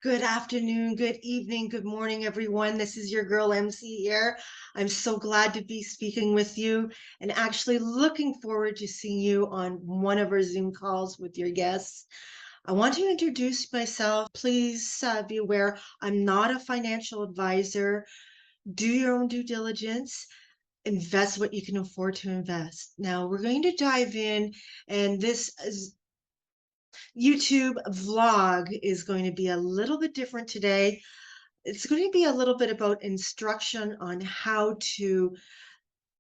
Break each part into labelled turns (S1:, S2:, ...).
S1: Good afternoon, good evening, good morning, everyone. This is your girl MC here. I'm so glad to be speaking with you and actually looking forward to seeing you on one of our Zoom calls with your guests. I want to introduce myself. Please be aware I'm not a financial advisor. Do your own due diligence. Invest what you can afford to invest. Now, we're going to dive in, and this is YouTube vlog is going to be a little bit different today. It's going to be a little bit about instruction on how to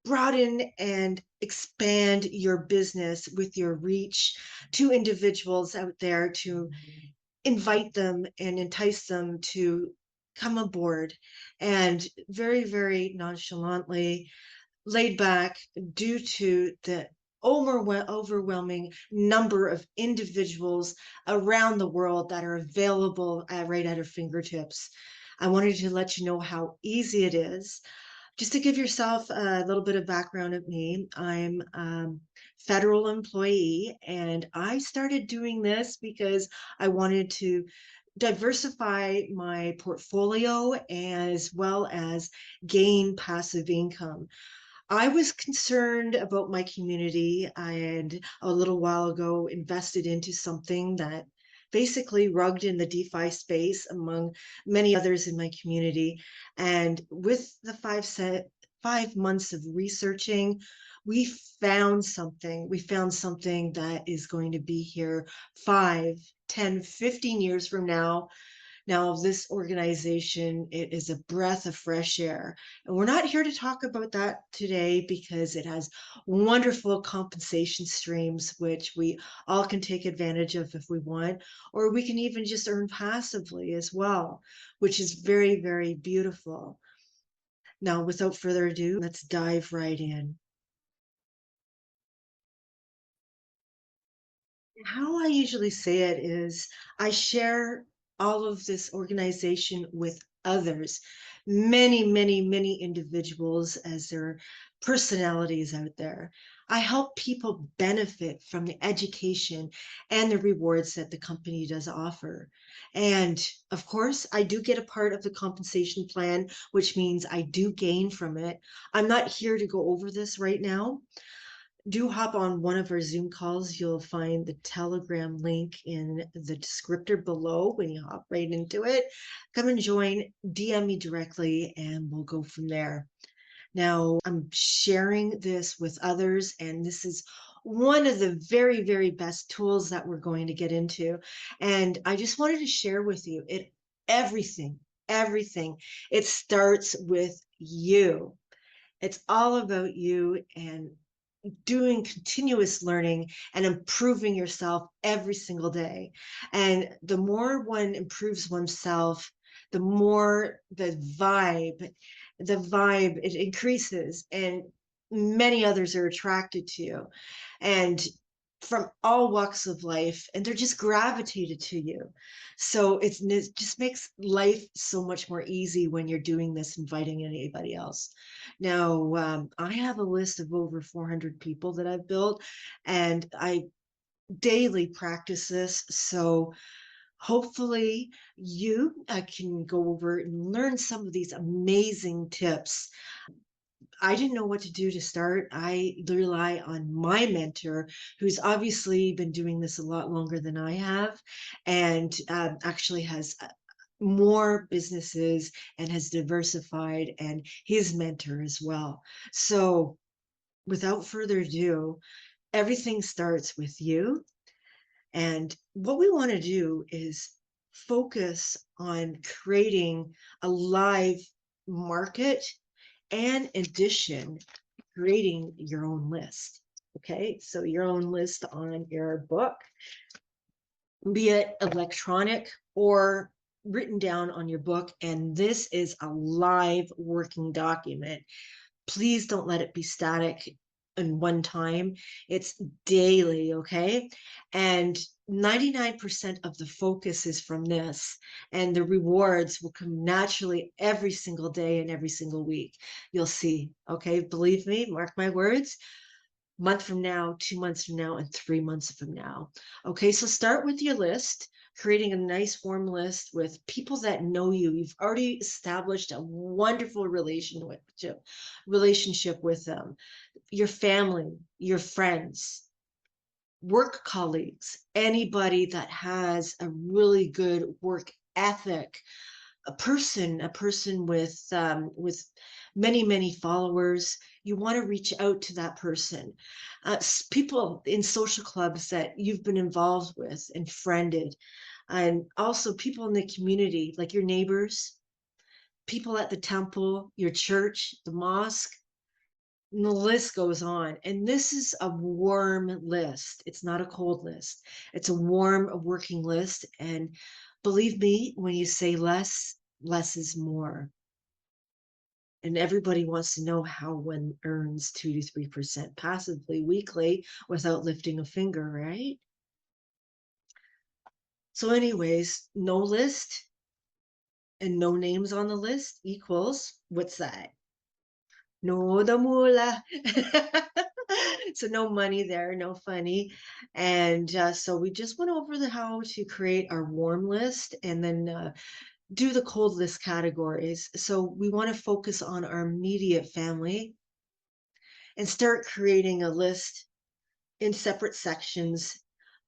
S1: broaden and expand your business with your reach to individuals out there, to invite them and entice them to come aboard, and very, very nonchalantly, laid back, due to the overwhelming number of individuals around the world that are available right at our fingertips. I wanted to let you know how easy it is. Just to give yourself a little bit of background of me, I'm a federal employee, and I started doing this because I wanted to diversify my portfolio as well as gain passive income. I was concerned about my community. I had a little while ago invested into something that basically rugged in the DeFi space among many others in my community. And with the 5 months of researching, we found something. We found something that is going to be here 5, 10, 15 years from now. Now, this organization, it is a breath of fresh air. And we're not here to talk about that today because it has wonderful compensation streams, which we all can take advantage of if we want, or we can even just earn passively as well, which is very, very beautiful. Now, without further ado, let's dive right in. How I usually say it is I share all of this organization with others, many, many, many individuals as their personalities out there. I help people benefit from the education and the rewards that the company does offer. And of course, I do get a part of the compensation plan, which means I do gain from it. I'm not here to go over this right now. Do hop on one of our Zoom calls. You'll find the Telegram link in the descriptor below when you hop right into it. Come and join, DM me directly, and we'll go from there. Now, I'm sharing this with others, and this is one of the very, very best tools that we're going to get into. And I just wanted to share with you everything. It starts with you. It's all about you and doing continuous learning and improving yourself every single day. And the more one improves oneself, the more the vibe, it increases, and many others are attracted to you. And from all walks of life, and they're just gravitated to you. So it just makes life so much more easy when you're doing this, inviting anybody else. Now, I have a list of over 400 people that I've built, and I daily practice this. So hopefully you can go over and learn some of these amazing tips. I didn't know what to do to start. I rely on my mentor, who's obviously been doing this a lot longer than I have, and actually has more businesses and has diversified, and his mentor as well. So without further ado, everything starts with you. And what we want to do is focus on creating a live market, and in addition, creating your own list. Okay, so your own list on your book, be it electronic or written down on your book. And this is a live working document. Please don't let it be static in one time. It's daily, okay? And 99% of the focus is from this, and the rewards will come naturally every single day and every single week. You'll see, okay? Believe me, mark my words. Month from now, 2 months from now, and 3 months from now. Okay, so start with your list. creating a nice warm list with people that know you. You've already established a wonderful relationship with them, your family, your friends, work colleagues, anybody that has a really good work ethic, a person with many followers. You want to reach out to that person. People in social clubs that you've been involved with and friended, and also people in the community, like your neighbors, people at the temple, your church, the mosque, and the list goes on. And this is a warm list. It's not a cold list. It's a warm, working list. And believe me, when you say less, less is more. And everybody wants to know how one earns 2 to 3% passively weekly without lifting a finger, right? So anyways, no list and no names on the list equals, what's that? No damula. So no money there, no funny. And so we just went over how to create our warm list and then do the cold list categories. So we want to focus on our immediate family and start creating a list in separate sections.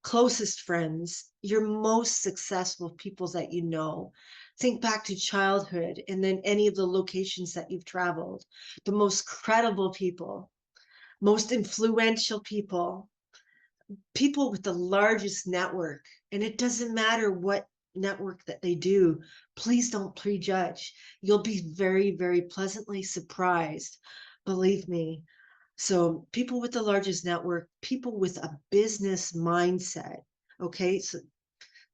S1: Closest friends, your most successful people that you know. Think back to childhood and then any of the locations that you've traveled, the most credible people, most influential people, people with the largest network. And it doesn't matter what network that they do. Please don't prejudge. You'll be very pleasantly surprised. Believe me. So people with the largest network, people with a business mindset. Okay. So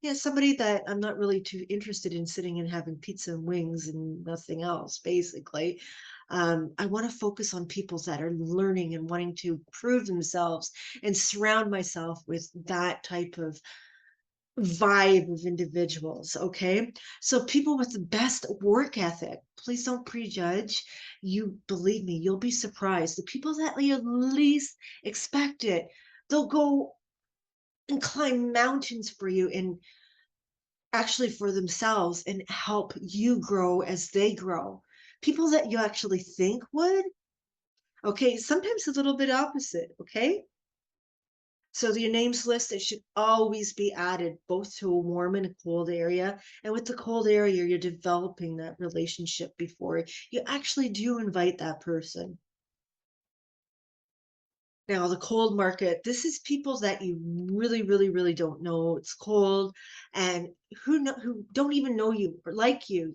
S1: yeah, somebody that I'm not really too interested in sitting and having pizza and wings and nothing else, basically. I want to focus on people that are learning and wanting to prove themselves and surround myself with that type of vibe of individuals. Okay. So people with the best work ethic, please don't prejudge. You believe me, you'll be surprised. The people that you least expect it, they'll go and climb mountains for you and actually for themselves and help you grow as they grow. People that you actually think would, okay, sometimes a little bit opposite, okay? So your names list, it should always be added both to a warm and a cold area. And with the cold area, you're developing that relationship before you actually do invite that person. Now, the cold market, this is people that you really don't know. It's cold and who don't even know you or like you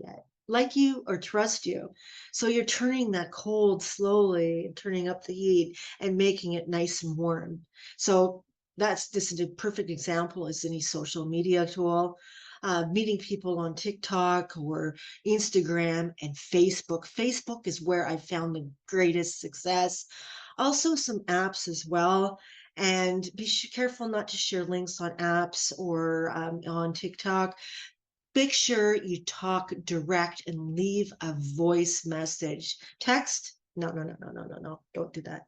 S1: or trust you. So you're turning that cold slowly and turning up the heat and making it nice and warm. So this is a perfect example as any social media tool. Meeting people on TikTok or Instagram and Facebook. Facebook is where I found the greatest success. Also some apps as well. And be careful not to share links on apps or on TikTok. Make sure you talk direct and leave a voice message. Text? No. Don't do that.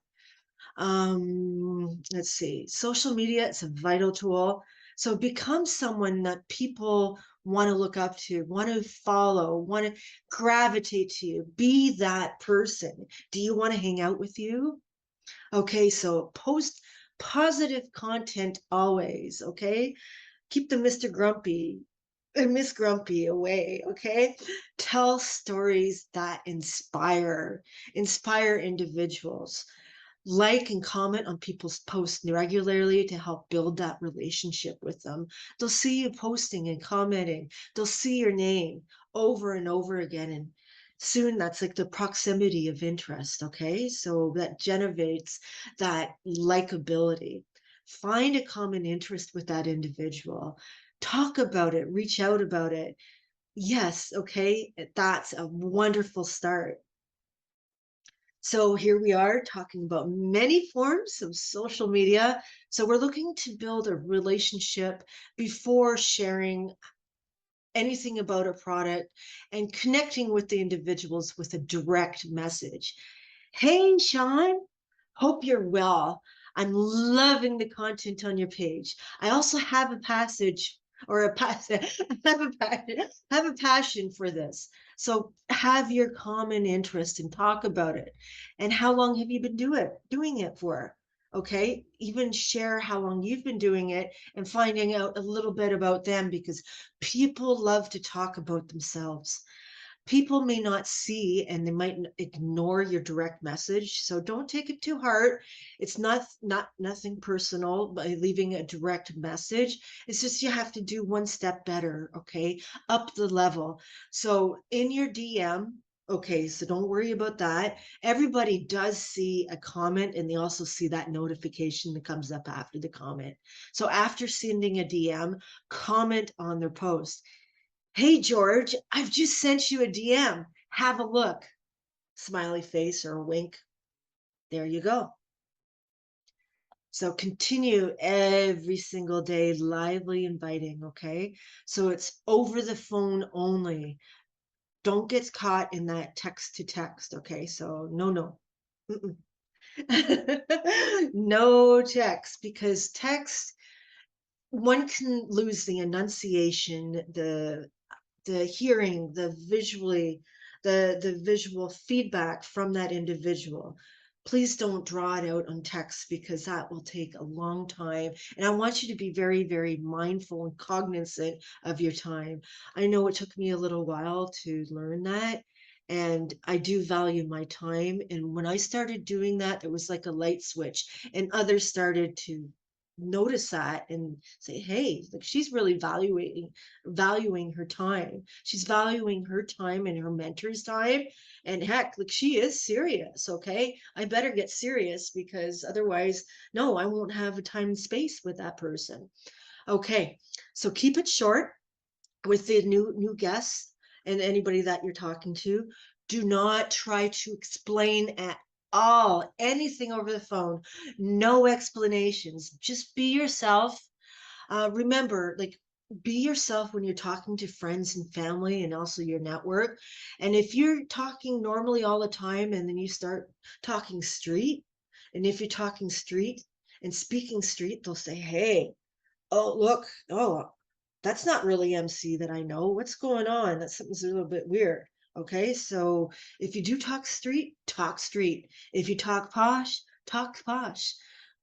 S1: Let's see. Social media, it's a vital tool. So become someone that people want to look up to, want to follow, want to gravitate to you. Be that person. Do you want to hang out with you? Okay, so post positive content always, okay? Keep the Mr. Grumpy and Miss Grumpy away, okay? Tell stories that inspire individuals. Like and comment on people's posts regularly to help build that relationship with them. They'll see you posting and commenting. They'll see your name over and over again. And soon that's like the proximity of interest. Okay. So that generates that likability. Find a common interest with that individual. Talk about it, reach out about it. Yes. Okay. That's a wonderful start. So here we are talking about many forms of social media. So we're looking to build a relationship before sharing anything about a product and connecting with the individuals with a direct message. Hey, Sean, hope you're well. I'm loving the content on your page. I also have a passage or a passion, have a passion for this. So have your common interest and talk about it. And how long have you been doing it for? Okay, even share how long you've been doing it and finding out a little bit about them, because people love to talk about themselves. People may not see and they might ignore your direct message, so don't take it to heart. It's not nothing personal by leaving a direct message. It's just you have to do one step better, okay? Up the level. So in your DM, okay, so don't worry about that. Everybody does see a comment and they also see that notification that comes up after the comment. So after sending a DM, comment on their post. Hey, George, I've just sent you a DM. Have a look. Smiley face or a wink. There you go. So continue every single day, lively inviting, okay? So it's over the phone only. Don't get caught in that text to text, okay? So no. Mm-mm. No text, because text, one can lose the enunciation, the hearing, the visual feedback from that individual. Please don't draw it out on text, because that will take a long time. And I want you to be very, very mindful and cognizant of your time. I know it took me a little while to learn that. And I do value my time. And when I started doing that, it was like a light switch, and others started to notice that and say, hey, like, she's really valuing her time. She's valuing her time and her mentor's time. And heck, like, she is serious. Okay. I better get serious, because otherwise, no, I won't have a time and space with that person. Okay. So keep it short with the new guests and anybody that you're talking to. Do not try to explain at all anything over the phone. No explanations. Just be yourself. Remember, like, be yourself when you're talking to friends and family and also your network. And if you're talking normally all the time and then you start talking street, and if you're talking street and speaking street, they'll say, hey, oh, look, oh, that's not really MC that I know. What's going on? That something's a little bit weird. Okay, so if you do talk street, talk street. If you talk posh, talk posh.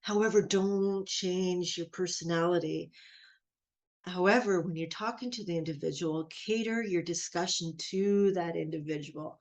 S1: However, don't change your personality. However, when you're talking to the individual, cater your discussion to that individual.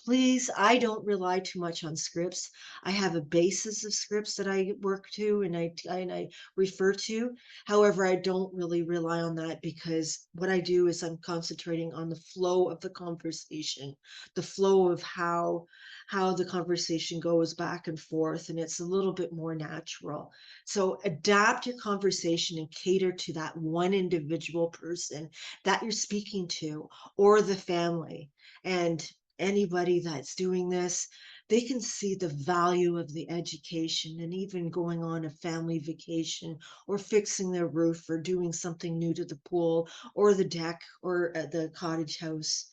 S1: Please, I don't rely too much on scripts. I have a basis of scripts that I work to and I refer to. However, I don't really rely on that, because what I do is I'm concentrating on the flow of the conversation, the flow of how the conversation goes back and forth, and it's a little bit more natural. So adapt your conversation and cater to that one individual person that you're speaking to, or the family. And anybody that's doing this, they can see the value of the education, and even going on a family vacation, or fixing their roof, or doing something new to the pool or the deck or the cottage house.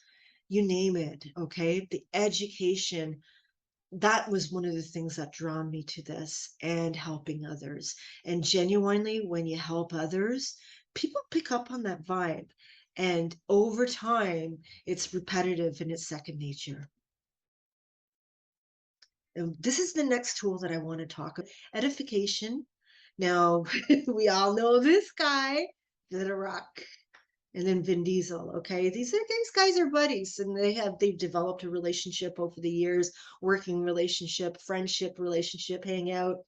S1: You name it, okay? The education, that was one of the things that drawn me to this, and helping others. And genuinely, when you help others, people pick up on that vibe. And over time, it's repetitive and it's second nature. And this is the next tool that I want to talk about, edification. Now, we all know this guy, The Rock, and then Vin Diesel. Okay, these guys are buddies, and they've developed a relationship over the years, working relationship, friendship relationship, hang out.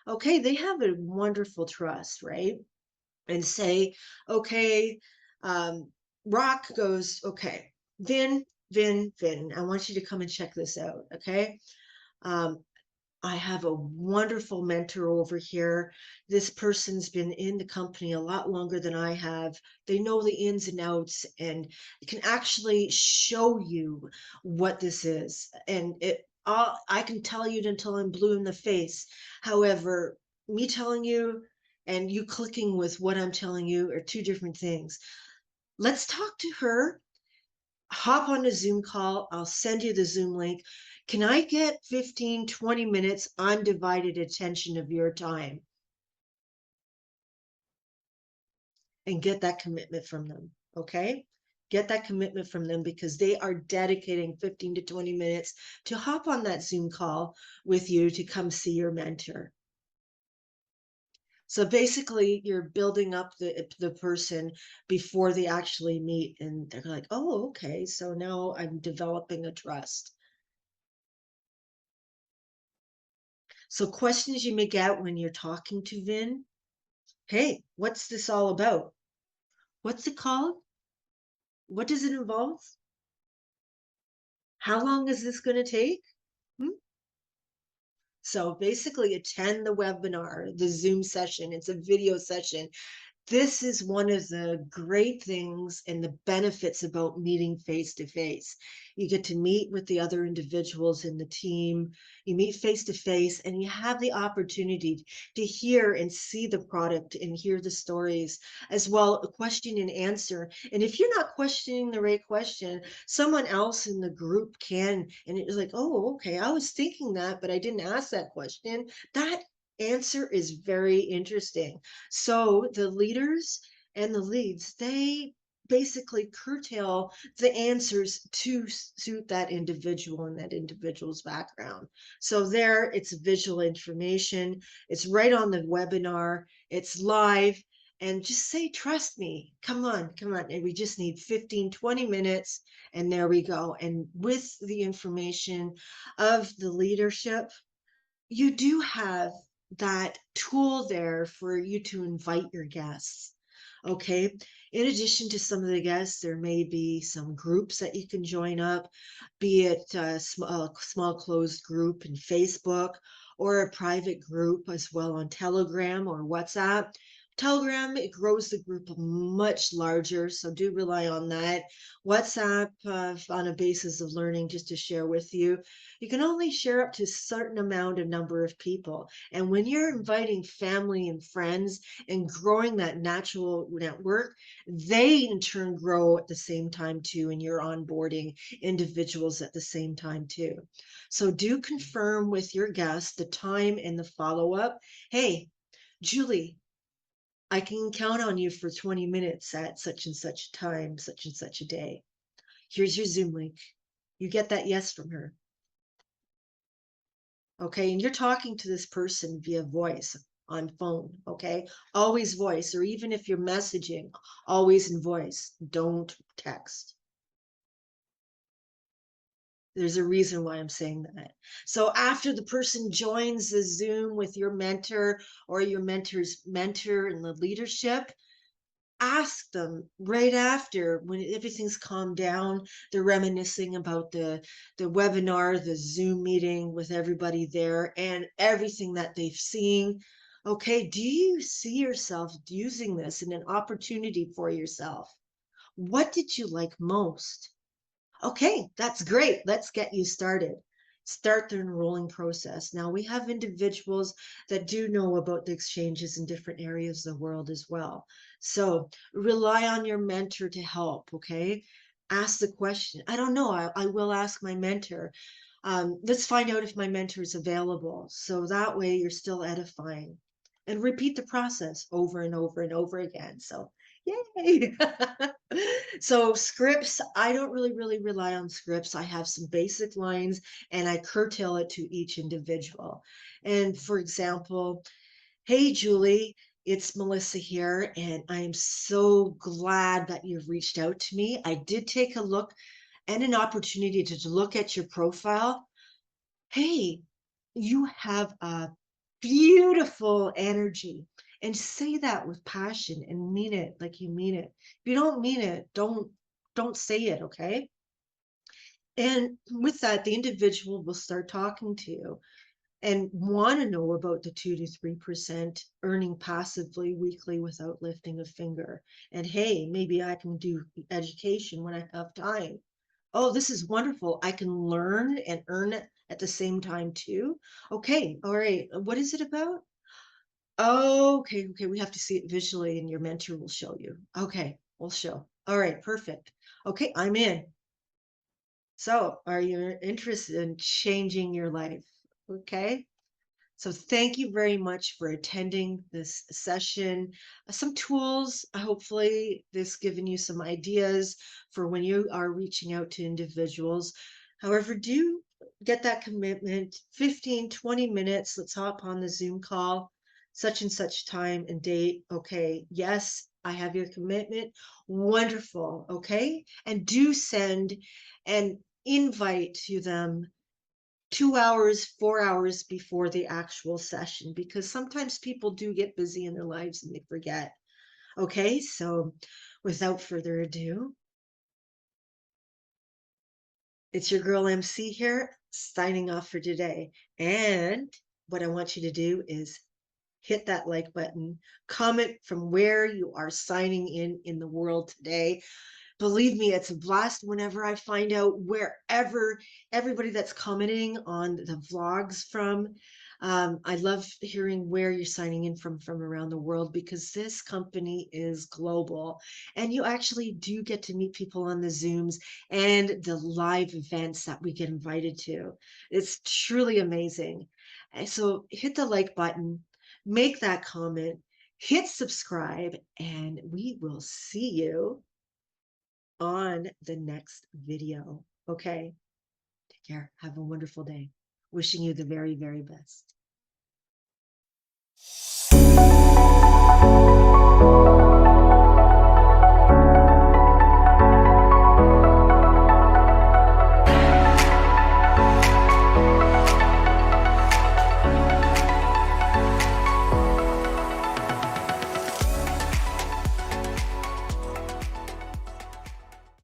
S1: Okay, they have a wonderful trust, right? And say, okay, Rock goes, okay, Vin, I want you to come and check this out. Okay. Um, I have a wonderful mentor over here. This person's been in the company a lot longer than I have. They know the ins and outs and can actually show you what this is. And I can tell you until I'm blue in the face. However, me telling you and you clicking with what I'm telling you are two different things. Let's talk to her. Hop on a Zoom call. I'll send you the Zoom link. Can I get 15, 20 minutes undivided attention of your time? and get that commitment from them. Okay. Get that commitment from them because they are dedicating 15 to 20 minutes to hop on that Zoom call with you to come see your mentor. So basically, you're building up the person before they actually meet, and they're like, "Oh, okay, so now I'm developing a trust." So questions you may get when you're talking to Vin: "Hey, what's this all about? What's it called? What does it involve? How long is this going to take?" Hmm? So basically, attend the webinar, the Zoom session. It's a video session. This is one of the great things and the benefits about meeting face to face. You get to meet with the other individuals in the team. You meet face to face and you have the opportunity to hear and see the product and hear the stories as well, a question and answer. And if you're not questioning the right question, someone else in the group can. And it's like, oh, okay, I was thinking that, but I didn't ask that question. That answer is very interesting. So the leaders and the leads, they basically curtail the answers to suit that individual and that individual's background. So there, it's visual information. It's right on the webinar. It's live. And just say, trust me. Come on, come on. And we just need 15, 20 minutes. And there we go. And with the information of the leadership, you do have that tool there for you to invite your guests. Okay. In addition to some of the guests, there may be some groups that you can join up, be it a small closed group in Facebook or a private group as well on Telegram or WhatsApp. Telegram, it grows the group much larger, so do rely on that. WhatsApp, on a basis of learning, just to share with you, you can only share up to a certain amount of number of people. And when you're inviting family and friends and growing that natural network, they in turn grow at the same time too, and you're onboarding individuals at the same time too. So do confirm with your guests the time and the follow-up. Hey, Julie, I can count on you for 20 minutes at such and such time, such and such a day. Here's your Zoom link. You get that yes from her. Okay, and you're talking to this person via voice on phone. Okay, always voice, or even if you're messaging, always in voice, don't text. There's a reason why I'm saying that. So after the person joins the Zoom with your mentor or your mentor's mentor in the leadership, ask them right after, when everything's calmed down, they're reminiscing about the webinar, the Zoom meeting with everybody there and everything that they've seen. Okay, do you see yourself using this in an opportunity for yourself? What did you like most? Okay, that's great. Let's get you started. Start the enrolling process. Now, we have individuals that do know about the exchanges in different areas of the world as well. So rely on your mentor to help, okay? Ask the question. I don't know. I will ask my mentor. Let's find out if my mentor is available. So that way you're still edifying. And repeat the process over and over and over again. So yay. So scripts, I don't really rely on scripts. I have some basic lines and I curtail it to each individual. And for example, hey, Julie, it's Melissa here, and I am so glad that you've reached out to me. I did take a look and an opportunity to look at your profile. Hey, you have a beautiful energy, and say that with passion and mean it like you mean it. If you don't mean it, don't say it, okay? And with that, the individual will start talking to you and want to know about the 2 to 3% earning passively weekly without lifting a finger. And hey, maybe I can do education when I have time. Oh, this is wonderful. I can learn and earn it at the same time too. Okay, all right. What is it about? Oh, okay. We have to see it visually and your mentor will show you. Okay, we'll show. All right, perfect. Okay, I'm in. So, are you interested in changing your life? Okay. So thank you very much for attending this session. Some tools, hopefully this given you some ideas for when you are reaching out to individuals. However, do get that commitment, 15, 20 minutes. Let's hop on the Zoom call, such and such time and date. Okay, yes, I have your commitment. Wonderful. Okay. And do send an invite to them 2 hours, 4 hours before the actual session, because sometimes people do get busy in their lives and they forget. Okay, so without further ado, it's your girl MC here, signing off for today. And what I want you to do is hit that like button, comment from where you are signing in the world today. Believe me, it's a blast whenever I find out wherever everybody that's commenting on the vlogs from. I love hearing where you're signing in from around the world, because this company is global and you actually do get to meet people on the Zooms and the live events that we get invited to. It's truly amazing. And so hit the like button, make that comment, hit subscribe, and we will see you on the next video. Okay. Take care. Have a wonderful day. Wishing you the very, very best.